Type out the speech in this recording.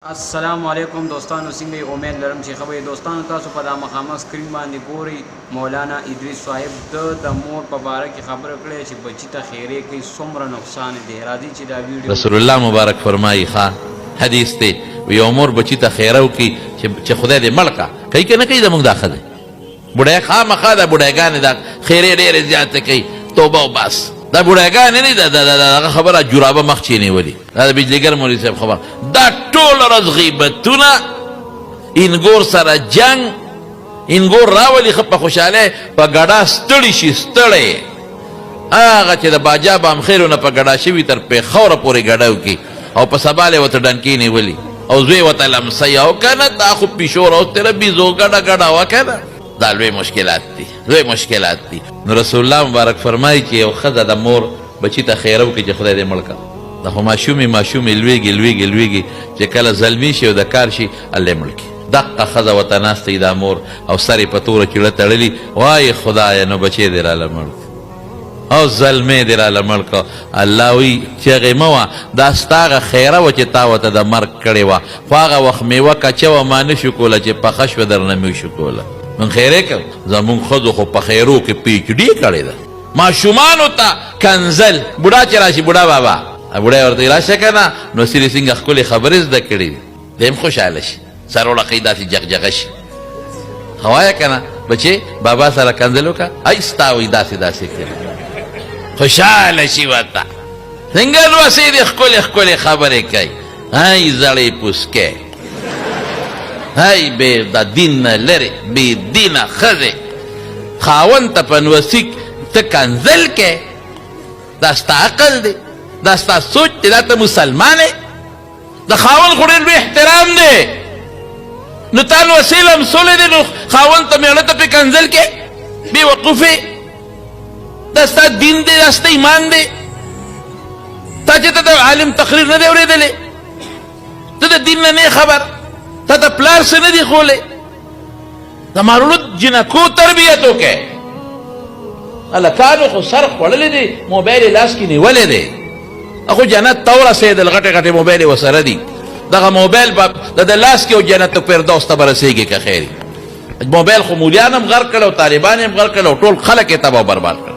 السلام علیکم دوستانو څنګه یې امید لرم چې خبرې دوستانو تاسو په دا مخامخ سکرین باندې ګوري مولانا ادریس صاحب د مور په باره کې خبره کړې چې بچی ته خیرې کوي څومره نقصان دی راځي چې دا ویډیو رسول الله مبارک فرمایي ښه حدیث دی یو مور بچی ته خیره وکړي چې خدای دې مړ کا کوي که نه کوي زموږ دا ښه دی بوډۍ خامخا دا بوډایګانې دا خیرې ډېرې زیاتې کوي توبه و بس دا بوډایګانې نه دي دغه خبره جورابه مخ چې نیولي دا د بجلیګر مولوي صاحب خبره دا ټوله ورځ غیبتونه انګور سره جنګ انګور راولي ښه په خوشحالۍ په ګډا ستړي شي ستړی هغه چې د باجا بامخیلو نه په ګډا شوي تر پېښوره پورې ګډه وکړي او په سبا یې ورته ډنکې نیولي او زوی ورته لمسی او که نه دا خو پیشور او تېره بیزو ګډه ګډه وه که نه دا لوی مشکلات دي لوی مشکلات دي نو رسول الله مبارک فرمایي چې یو ښځه د مور بچي ته خیره وکړي چې خدای دې مړ کړه دا خو ماشومې لویږي چې کله زلمي شي او د کار شي الله یې مړ کړي دقه ښځه ورته ناسته وي دا مور او سر یې په توره چیړه تړلي وایي خدایه نو بچی دې راله مړ کړه او زلمی دې راله مړ کړه الله وایي چې هغې مه وه دا ستا هغه خیره وه چې تا ورته د مرګ کړې وه خو هغه وخت میوه کچه وه ما نه شو کوله چې پخه شوه درنه مې شو کوله من خیرې کوم زمونږ ښځو خو په خیرو کې پی ایچ ډي کړې ده ماشومانو ته کنزل بوډا چې راشي بوډا بابا بوډۍ ورته راشه که نه نو سرې څنګه ښکلې خبرې زده کړي دي دی هم خوشحاله شي سر وړقوي داسې جغجغه شي ښه وایه که نه بچې بابا سره کنزل وکړه ای ستا وایي داسې کړي خوشحاله شي ورته څنګه لوسې دې ښکلې خبرې کوي ای زړې پوسکې هی بې د دین نه لرې بې دینه ښځې خاوند ته په نوسي ته کنزل کې دا ستا عقل دی دا ستا سوچ دی دا ته مسلمان یې د خاوند خو ډېر لوی احترام دی نو تا نوسي لمسولی دی نو خاوند ته مېړه ته پې کنزل کې بې وقوفې دا ستا دین دی دا ستا ایمان دی تا چې ته د عالم تقریر نه دی اورېدلی ته د دین نه نه خبر تا ته پلار څه نه دي ښولی د مارولو جنکو تربیت وکړئ هلکانو خو سر خوړلی دی موبایل یې لاس کې نیولی دی اخو جنت ته ورسېدل غټې موبایل یې ورسره دي دغه موبایل به د لاس کې او جنت فردوس ته به رسېږي که خیر موبایل خو مولیان هم غر کړی او طالبان هم غر کړی او ټول خلک یې تباه و برباد کړل